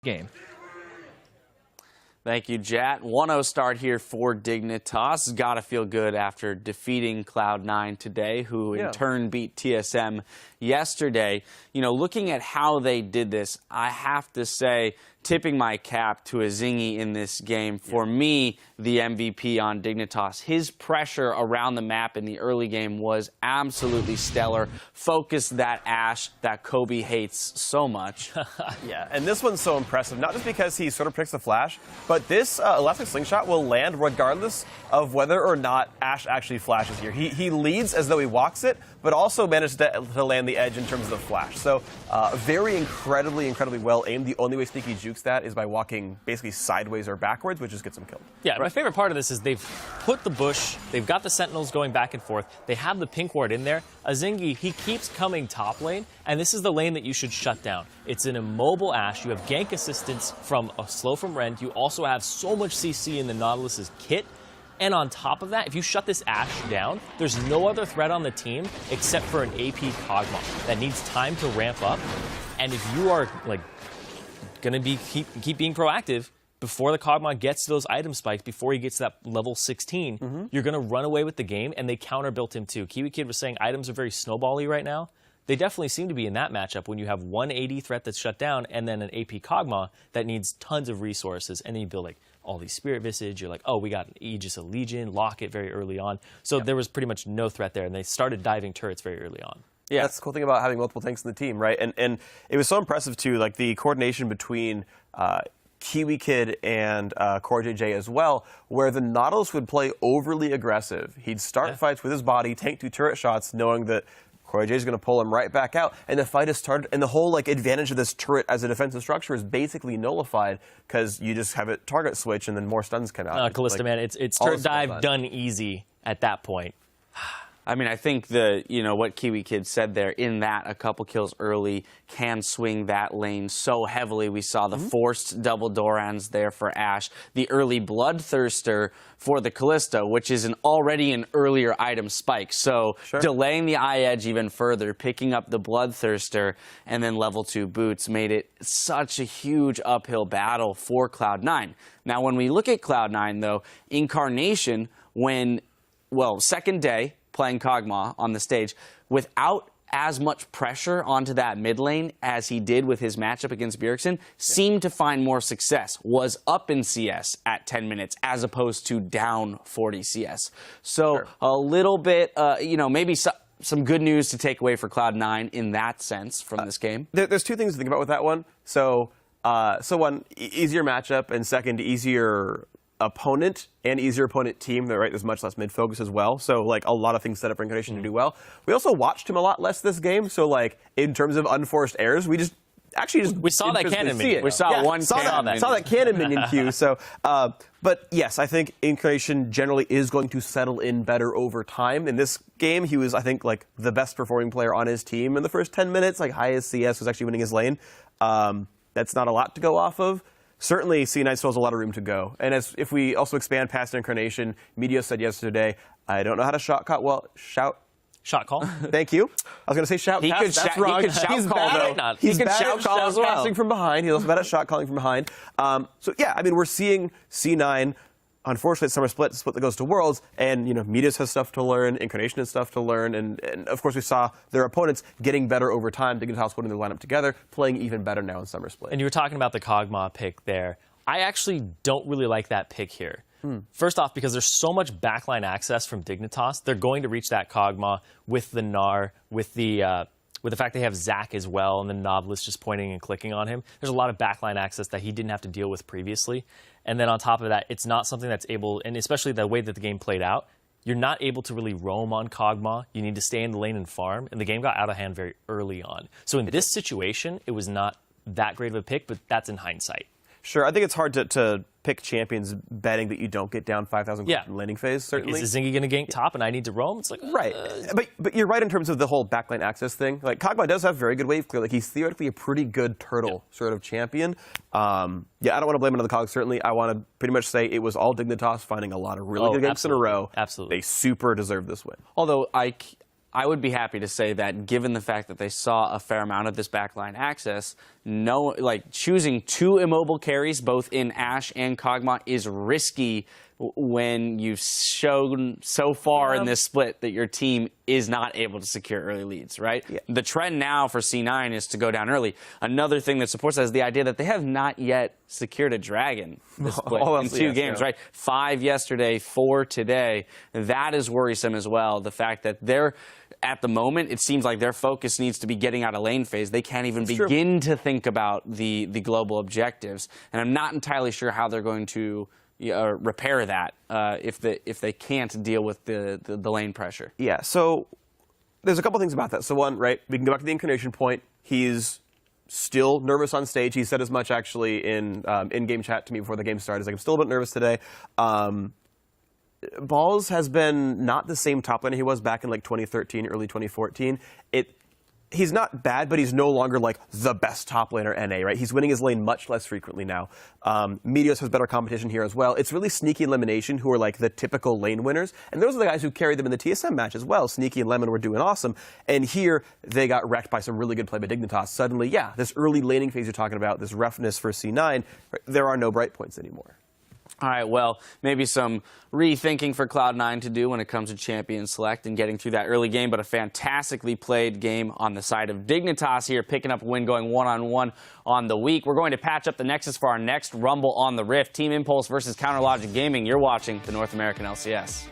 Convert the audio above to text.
game. Thank you, Jat. 1-0 start here for Dignitas. Got to feel good after defeating Cloud9 today, who in turn beat TSM yesterday. You know, looking at how they did this, I have to say, tipping my cap to Azingi in this game. For me, the MVP on Dignitas. His pressure around the map in the early game was absolutely stellar. Focused that Ashe that Kobe hates so much. Yeah, and this one's so impressive, not just because he sort of picks the flash, but this elastic slingshot will land regardless of whether or not Ashe actually flashes here. He leads as though he walks it, but also managed to land the edge in terms of the flash. So very incredibly well aimed. The only way Sneaky jukes that is by walking basically sideways or backwards, which just gets him killed. Yeah, my favorite part of this is they've put the bush, they've got the sentinels going back and forth, they have the pink ward in there. Azingi, he keeps coming top lane, and this is the lane that you should shut down. It's an immobile Ashe, you have gank assistance from a slow from Rend, you also have so much CC in the Nautilus's kit. And on top of that, if you shut this Ashe down, there's no other threat on the team except for an AP Kog'Maw that needs time to ramp up. And if you are like gonna be keep being proactive before the Kog'Maw gets to those item spikes, before he gets to that level 16, you're gonna run away with the game. And they counter-built him too. Kiwi Kid was saying items are very snowbally right now. They definitely seem to be in that matchup when you have one AD threat that's shut down and then an AP Kog'Maw that needs tons of resources, and then you build like all these Spirit Visage, you're like, oh, we got an Aegis of Legion, Locket very early on. So there was pretty much no threat there, and they started diving turrets very early on. Yeah, that's the cool thing about having multiple tanks in the team, right? And it was so impressive, too, like the coordination between Kiwi Kid and Core JJ as well, where the Nautilus would play overly aggressive. He'd start fights with his body, tank 2 turret shots, knowing that Core JJ is going to pull him right back out, and the fight has started, and the whole like advantage of this turret as a defensive structure is basically nullified because you just have it target switch and then more stuns come out. Kalista, man, it's turret dive done easy at that point. I mean, I think what Kiwi Kid said there, in that a couple kills early can swing that lane so heavily. We saw the forced double Dorans there for Ashe, the early Bloodthirster for the Kalista, which is already an earlier item spike. So delaying the eye edge even further, picking up the Bloodthirster, and then level 2 boots made it such a huge uphill battle for Cloud9. Now, when we look at Cloud9, though, Incarnation, second day, playing Kog'Maw on the stage, without as much pressure onto that mid lane as he did with his matchup against Bjergsen, seemed to find more success, was up in CS at 10 minutes as opposed to down 40 CS. So a little bit, maybe some good news to take away for Cloud9 in that sense from this game. There's two things to think about with that one. So one, easier matchup, and second, easier opponent and easier opponent team. Right, there's much less mid focus as well. So like a lot of things set up for Incarnation to do well. We also watched him a lot less this game. So like in terms of unforced errors, we saw that cannon minion. We saw that cannon minion queue. So, but yes, I think Incarnation generally is going to settle in better over time. In this game, he was, I think, like the best performing player on his team in the first 10 minutes. Like highest CS, was actually winning his lane. That's not a lot to go off of. Certainly, C9 still has a lot of room to go. And if we also expand past Incarnation, Media said yesterday, I don't know how to shot call. Thank you. I was going to say shout cast. That's wrong. He could shout call, though. He's bad at shout casting from behind. He's also bad at shot calling from behind. So, yeah, I mean, we're seeing C9, unfortunately, Summer Split that goes to Worlds, and, Medias has stuff to learn, Incarnation has stuff to learn, and of course we saw their opponents getting better over time, Dignitas putting their lineup together, playing even better now in Summer Split. And you were talking about the Kog'Maw pick there. I actually don't really like that pick here. First off, because there's so much backline access from Dignitas, they're going to reach that Kog'Maw with the Gnar, with the fact they have Zac as well, and the Nautilus just pointing and clicking on him. There's a lot of backline access that he didn't have to deal with previously. And then on top of that, it's not something that's able, and especially the way that the game played out, you're not able to really roam on Kog'Maw. You need to stay in the lane and farm, and the game got out of hand very early on. So in this situation, it was not that great of a pick, but that's in hindsight. Sure, I think it's hard to pick champions betting that you don't get down 5,000 in landing phase, certainly. Is Zingy going to gank top and I need to roam? It's like, right. But you're right in terms of the whole backline access thing. Like, Kog'Maw does have very good wave clear. Like, he's theoretically a pretty good turtle sort of champion. I don't want to blame it on the Cogs, certainly. I want to pretty much say it was all Dignitas finding a lot of really good games in a row. Absolutely. They super deserve this win. Although I would be happy to say that given the fact that they saw a fair amount of this backline access, choosing 2 immobile carries both in Ashe and Kog'Maw is risky when you've shown so far in this split that your team is not able to secure early leads, right? Yeah. The trend now for C9 is to go down early. Another thing that supports that is the idea that they have not yet secured a dragon this split in 2 games, right? 5 yesterday, 4 today. That is worrisome as well. The fact that they're, at the moment, it seems like their focus needs to be getting out of lane phase. They can't even begin to think about the global objectives. And I'm not entirely sure how they're going to repair that if they can't deal with the lane pressure. Yeah, so there's a couple things about that. So one, right, we can go back to the incarnation point. He's still nervous on stage. He said as much actually in in-game chat to me before the game started. He's like, I'm still a bit nervous today. Balls has been not the same top laner he was back in like 2013, early 2014. He's not bad, but he's no longer like the best top laner NA, right? He's winning his lane much less frequently now. Meteos has better competition here as well. It's really Sneaky and Elimination who are like the typical lane winners. And those are the guys who carried them in the TSM match as well. Sneaky and Lemon were doing awesome. And here they got wrecked by some really good play by Dignitas. Suddenly, yeah, this early laning phase you're talking about, this roughness for C9, there are no bright points anymore. All right, well, maybe some rethinking for Cloud9 to do when it comes to Champion Select and getting through that early game, but a fantastically played game on the side of Dignitas here, picking up a win, going 1-on-1 on the week. We're going to patch up the Nexus for our next Rumble on the Rift. Team Impulse versus Counter Logic Gaming. You're watching the North American LCS.